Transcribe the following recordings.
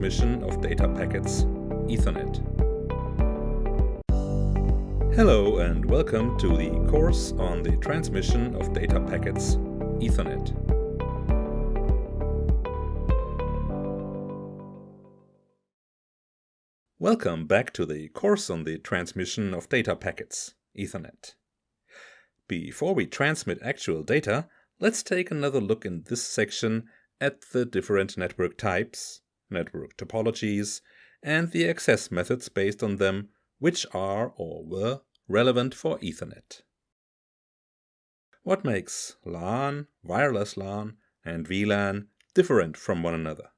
transmission of data packets, Ethernet. Hello and welcome to the course on the transmission of data packets, Ethernet. Welcome back to the course on the transmission of data packets, Ethernet. Before we transmit actual data, let's take another look in this section at the different network types, network topologies, and the access methods based on them, which are or were relevant for Ethernet. What makes LAN, wireless LAN, and VLAN different from one another?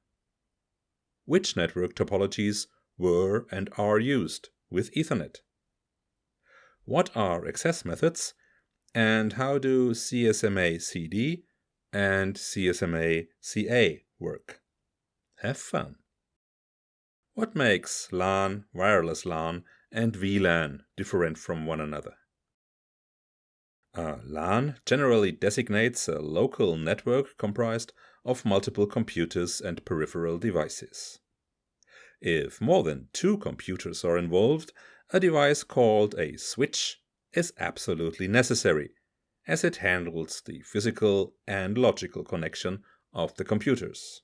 Which network topologies were and are used with Ethernet? What are access methods, and how do CSMA-CD and CSMA-CA work? Have fun! What makes LAN, wireless LAN, and VLAN different from one another? A LAN generally designates a local network comprised of multiple computers and peripheral devices. If more than two computers are involved, a device called a switch is absolutely necessary, as it handles the physical and logical connection of the computers.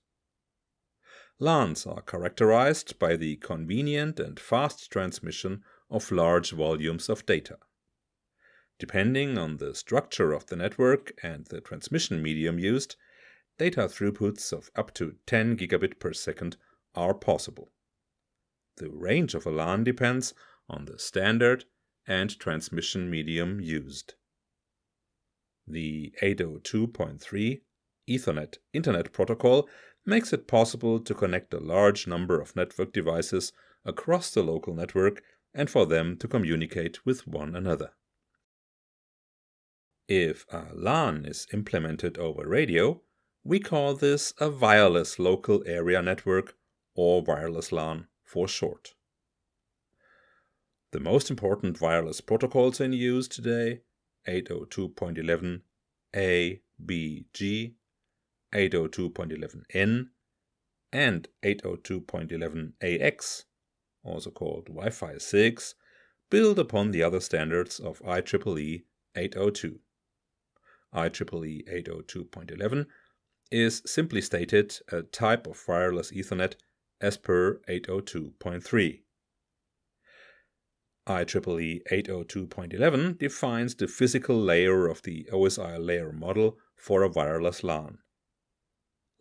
LANs are characterized by the convenient and fast transmission of large volumes of data. Depending on the structure of the network and the transmission medium used, data throughputs of up to 10 gigabit per second are possible. The range of a LAN depends on the standard and transmission medium used. The 802.3 Ethernet Internet Protocol makes it possible to connect a large number of network devices across the local network and for them to communicate with one another. If a LAN is implemented over radio, we call this a wireless local area network, or wireless LAN for short. The most important wireless protocols in use today, 802.11a, b, g, 802.11n, and 802.11ax, also called Wi-Fi 6, build upon the other standards of IEEE 802. IEEE 802.11 is simply stated a type of wireless Ethernet as per 802.3. IEEE 802.11 defines the physical layer of the OSI layer model for a wireless LAN.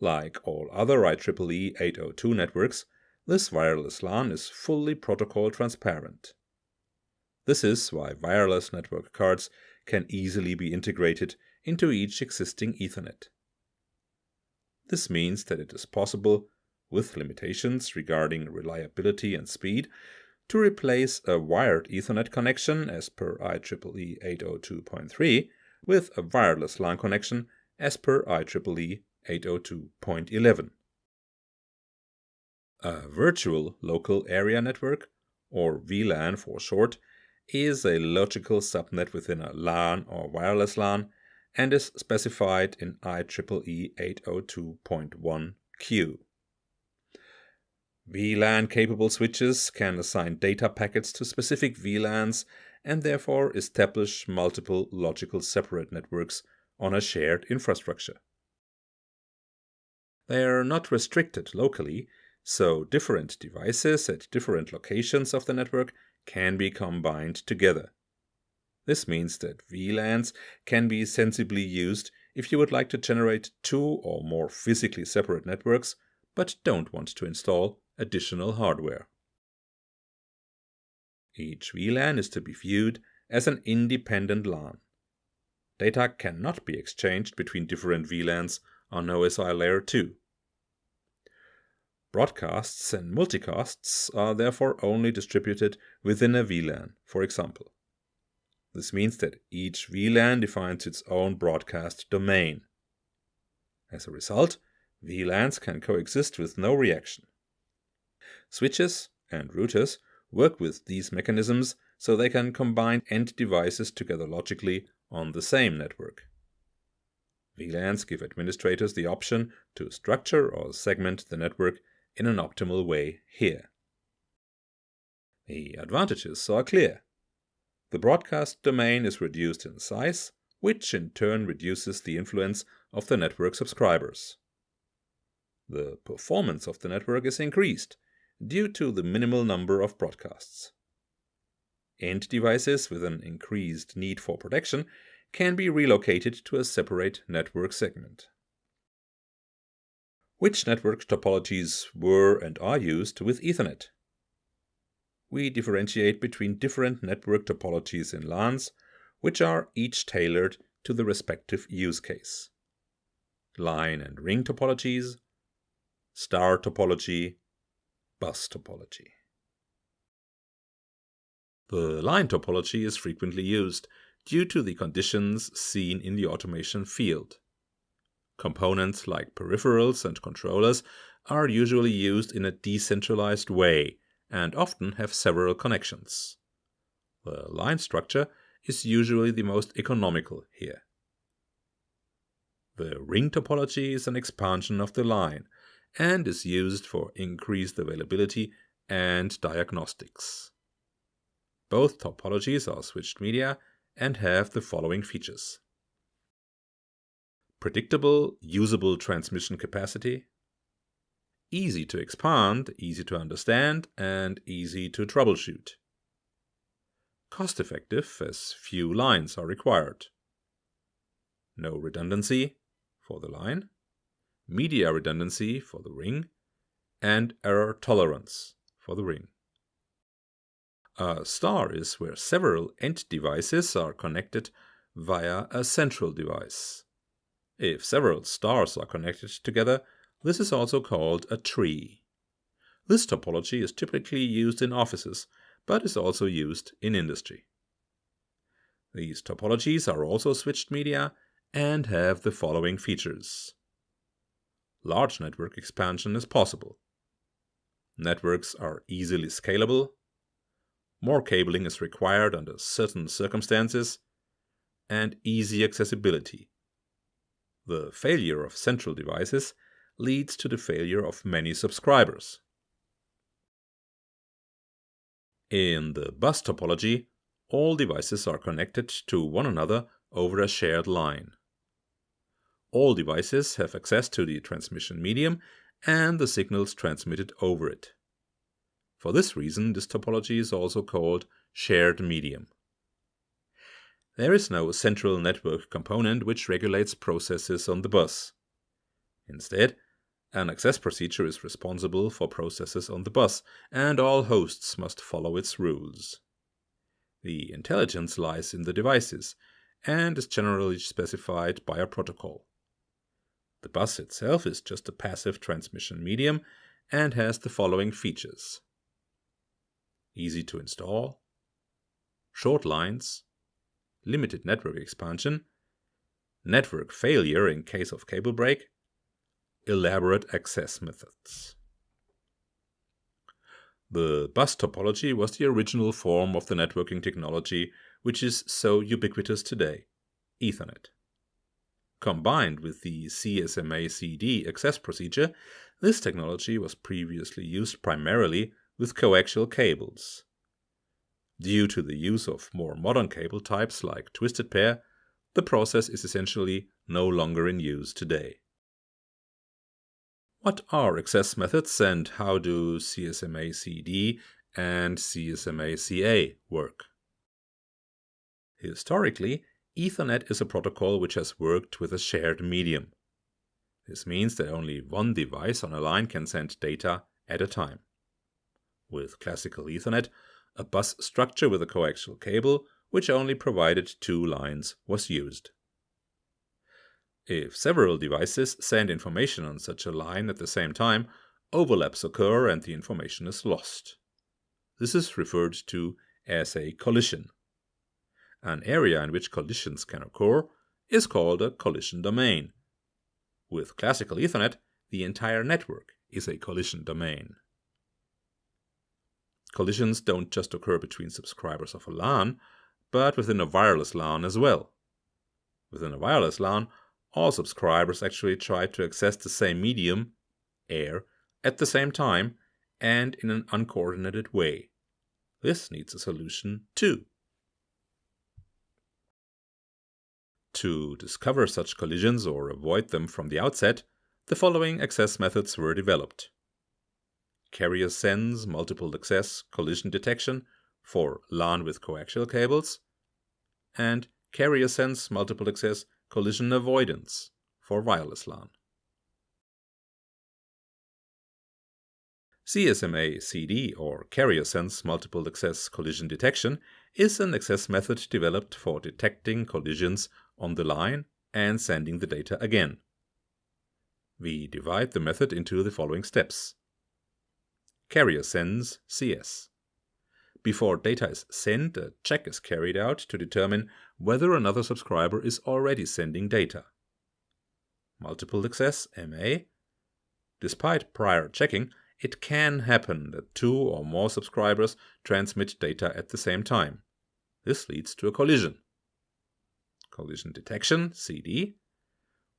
Like all other IEEE 802 networks, this wireless LAN is fully protocol transparent. This is why wireless network cards can easily be integrated into each existing Ethernet. This means that it is possible, with limitations regarding reliability and speed, to replace a wired Ethernet connection as per IEEE 802.3 with a wireless LAN connection as per IEEE 802.11. A virtual local area network, or VLAN for short, is a logical subnet within a LAN or wireless LAN and is specified in IEEE 802.1q. VLAN-capable switches can assign data packets to specific VLANs and therefore establish multiple logical separate networks on a shared infrastructure. They are not restricted locally, so different devices at different locations of the network can be combined together. This means that VLANs can be sensibly used if you would like to generate two or more physically separate networks, but don't want to install additional hardware. Each VLAN is to be viewed as an independent LAN. Data cannot be exchanged between different VLANs on OSI Layer 2. Broadcasts and multicasts are therefore only distributed within a VLAN, for example. This means that each VLAN defines its own broadcast domain. As a result, VLANs can coexist with no reaction. Switches and routers work with these mechanisms so they can combine end devices together logically on the same network. VLANs give administrators the option to structure or segment the network in an optimal way here. The advantages are clear. The broadcast domain is reduced in size, which in turn reduces the influence of the network subscribers. The performance of the network is increased due to the minimal number of broadcasts. End devices with an increased need for protection can be relocated to a separate network segment. Which network topologies were and are used with Ethernet? We differentiate between different network topologies in LANs, which are each tailored to the respective use case. Line and ring topologies, star topology, bus topology. The line topology is frequently used due to the conditions seen in the automation field. Components like peripherals and controllers are usually used in a decentralized way and often have several connections. The line structure is usually the most economical here. The ring topology is an expansion of the line and is used for increased availability and diagnostics. Both topologies are switched media and have the following features: predictable, usable transmission capacity, easy to expand, easy to understand, and easy to troubleshoot. Cost-effective, as few lines are required. No redundancy for the line, media redundancy for the ring, and error tolerance for the ring. A star is where several end devices are connected via a central device. If several stars are connected together, this is also called a tree. This topology is typically used in offices, but is also used in industry. These topologies are also switched media and have the following features. Large network expansion is possible. Networks are easily scalable. More cabling is required under certain circumstances, and easy accessibility. The failure of central devices leads to the failure of many subscribers. In the bus topology, all devices are connected to one another over a shared line. All devices have access to the transmission medium and the signals transmitted over it. For this reason, this topology is also called shared medium. There is no central network component which regulates processes on the bus. Instead, an access procedure is responsible for processes on the bus, and all hosts must follow its rules. The intelligence lies in the devices and is generally specified by a protocol. The bus itself is just a passive transmission medium and has the following features: easy to install, short lines, limited network expansion, network failure in case of cable break, elaborate access methods. The bus topology was the original form of the networking technology which is so ubiquitous today, Ethernet. Combined with the CSMA-CD access procedure, this technology was previously used primarily with coaxial cables. Due to the use of more modern cable types like twisted pair, the process is essentially no longer in use today. What are access methods and how do CSMA-CD and CSMA-CA work? Historically, Ethernet is a protocol which has worked with a shared medium. This means that only one device on a line can send data at a time. With classical Ethernet, a bus structure with a coaxial cable, which only provided 2 lines, was used. If several devices send information on such a line at the same time, overlaps occur and the information is lost. This is referred to as a collision. An area in which collisions can occur is called a collision domain. With classical Ethernet, the entire network is a collision domain. Collisions don't just occur between subscribers of a LAN, but within a wireless LAN as well. Within a wireless LAN, all subscribers actually try to access the same medium, air, at the same time and in an uncoordinated way. This needs a solution too. To discover such collisions or avoid them from the outset, the following access methods were developed. Carrier sense multiple access collision detection for LAN with coaxial cables, and carrier sense multiple access collision avoidance for wireless LAN. CSMA-CD, or Carrier Sense Multiple Access Collision Detection, is an access method developed for detecting collisions on the line and sending the data again. We divide the method into the following steps. Carrier Sense CS. Before data is sent, a check is carried out to determine whether another subscriber is already sending data. Multiple Access MA. Despite prior checking, it can happen that two or more subscribers transmit data at the same time. This leads to a collision. Collision detection, CD.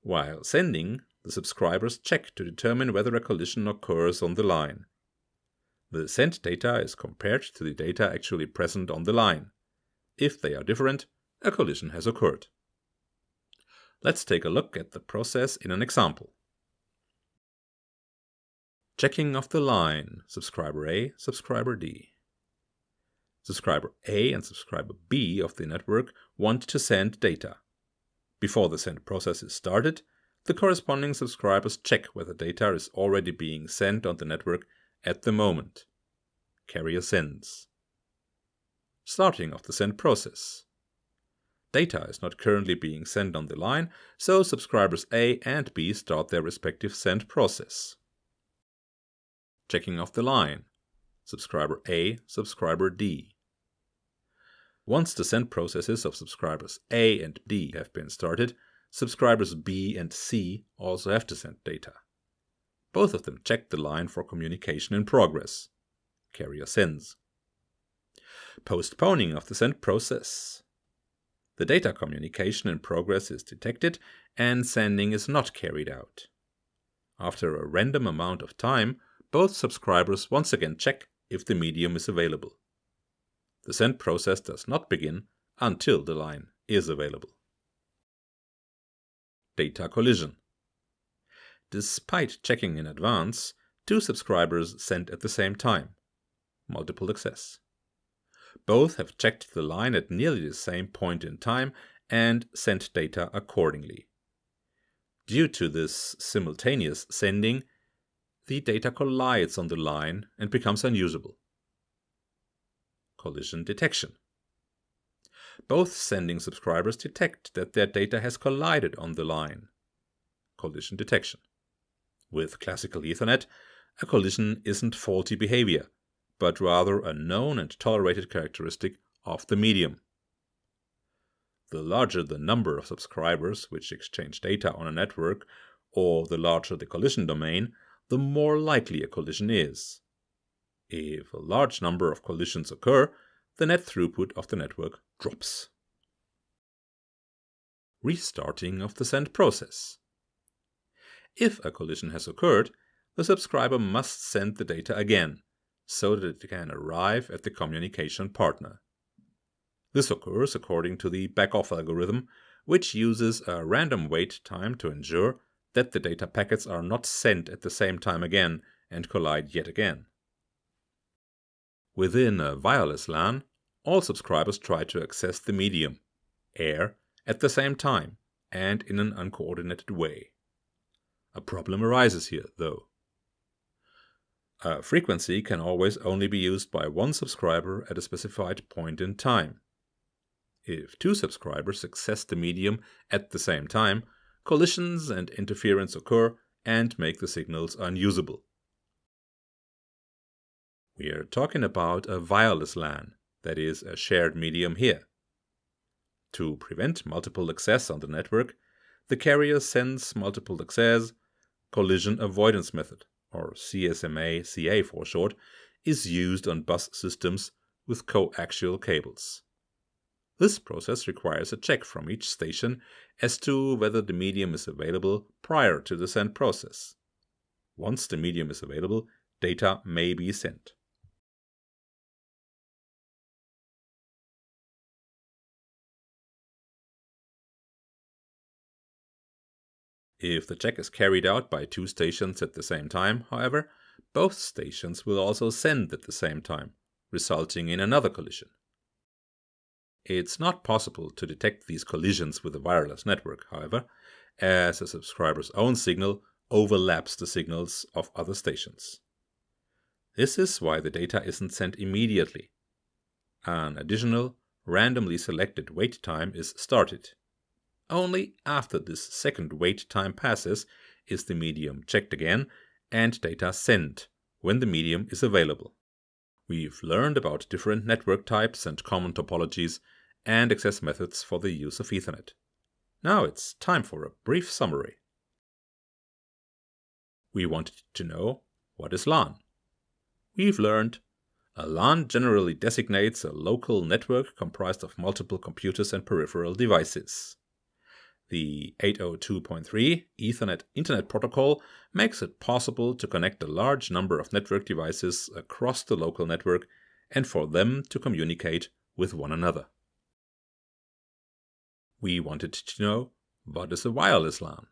While sending, the subscribers check to determine whether a collision occurs on the line. The sent data is compared to the data actually present on the line. If they are different, a collision has occurred. Let's take a look at the process in an example. Checking of the line, subscriber A, subscriber D. Subscriber A and subscriber B of the network want to send data. Before the send process is started, the corresponding subscribers check whether data is already being sent on the network at the moment. Carrier sends. Starting of the send process. Data is not currently being sent on the line, so subscribers A and B start their respective send process. Checking of the line. Subscriber A, subscriber D. Once the send processes of subscribers A and D have been started, subscribers B and C also have to send data. Both of them check the line for communication in progress. Carrier sends. Postponing of the send process. The data communication in progress is detected and sending is not carried out. After a random amount of time, both subscribers once again check if the medium is available. The send process does not begin until the line is available. Data collision. Despite checking in advance, two subscribers send at the same time. Multiple access. Both have checked the line at nearly the same point in time and sent data accordingly. Due to this simultaneous sending, the data collides on the line and becomes unusable. Collision detection. Both sending subscribers detect that their data has collided on the line. Collision detection. With classical Ethernet, a collision isn't faulty behavior, but rather a known and tolerated characteristic of the medium. The larger the number of subscribers which exchange data on a network, or the larger the collision domain, the more likely a collision is. If a large number of collisions occur, the net throughput of the network drops. Restarting of the send process. If a collision has occurred, the subscriber must send the data again, so that it can arrive at the communication partner. This occurs according to the back-off algorithm, which uses a random wait time to ensure that the data packets are not sent at the same time again and collide yet again. Within a wireless LAN, all subscribers try to access the medium, air, at the same time and in an uncoordinated way. A problem arises here, though. A frequency can always only be used by one subscriber at a specified point in time. If two subscribers access the medium at the same time, collisions and interference occur and make the signals unusable. We are talking about a wireless LAN, that is, a shared medium here. To prevent multiple access on the network, the carrier sense multiple access collision avoidance method, or CSMA-CA for short, is used on bus systems with coaxial cables. This process requires a check from each station as to whether the medium is available prior to the send process. once the medium is available, data may be sent. If the check is carried out by two stations at the same time, however, both stations will also send at the same time, resulting in another collision. It's not possible to detect these collisions with a wireless network, however, as a subscriber's own signal overlaps the signals of other stations. This is why the data isn't sent immediately. An additional, randomly selected wait time is started. Only after this second wait time passes is the medium checked again and data sent when the medium is available. We've learned about different network types and common topologies and access methods for the use of Ethernet. Now it's time for a brief summary. We wanted to know, what is LAN? We've learned a LAN generally designates a local network comprised of multiple computers and peripheral devices. The 802.3 Ethernet Internet Protocol makes it possible to connect a large number of network devices across the local network and for them to communicate with one another. We wanted to know, what is a wireless LAN?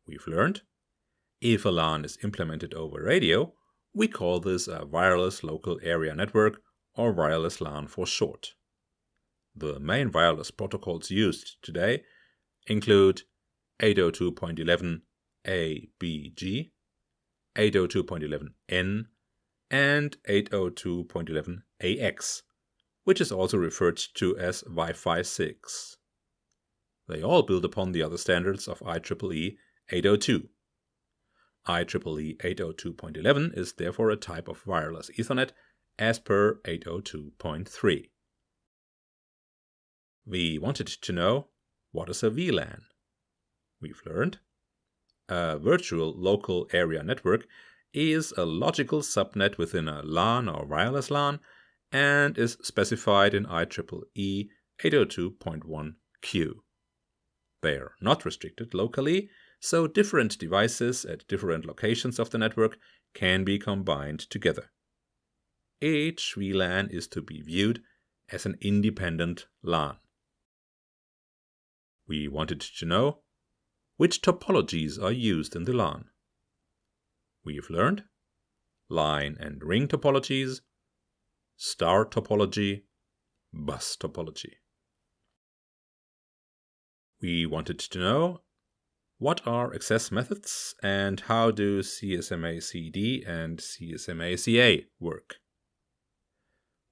We've learned, if a LAN is implemented over radio, we call this a wireless local area network, or wireless LAN for short. The main wireless protocols used today include 802.11a/b/g, 802.11n, and 802.11ax, which is also referred to as Wi-Fi 6. They all build upon the other standards of IEEE 802. IEEE 802.11 is therefore a type of wireless Ethernet as per 802.3. We wanted to know, what is a VLAN? We've learned, a virtual local area network is a logical subnet within a LAN or wireless LAN and is specified in IEEE 802.1q. They are not restricted locally, so different devices at different locations of the network can be combined together. Each VLAN is to be viewed as an independent LAN. We wanted to know, which topologies are used in the LAN? We've learned line and ring topologies, star topology, bus topology. We wanted to know, what are access methods and how do CSMA-CD and CSMA-CA work?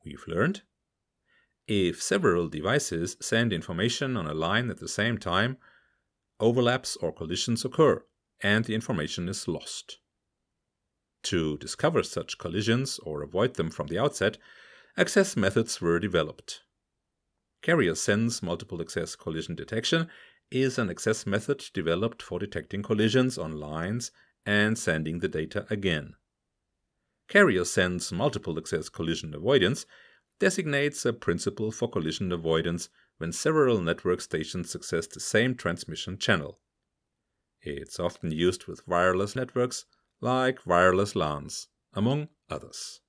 We've learned, if several devices send information on a line at the same time, overlaps or collisions occur and the information is lost. To discover such collisions or avoid them from the outset, access methods were developed. Carrier sense multiple access collision detection is an access method developed for detecting collisions on lines and sending the data again. Carrier sense multiple access collision avoidance designates a principle for collision avoidance when several network stations access the same transmission channel. It's often used with wireless networks like wireless LANs, among others.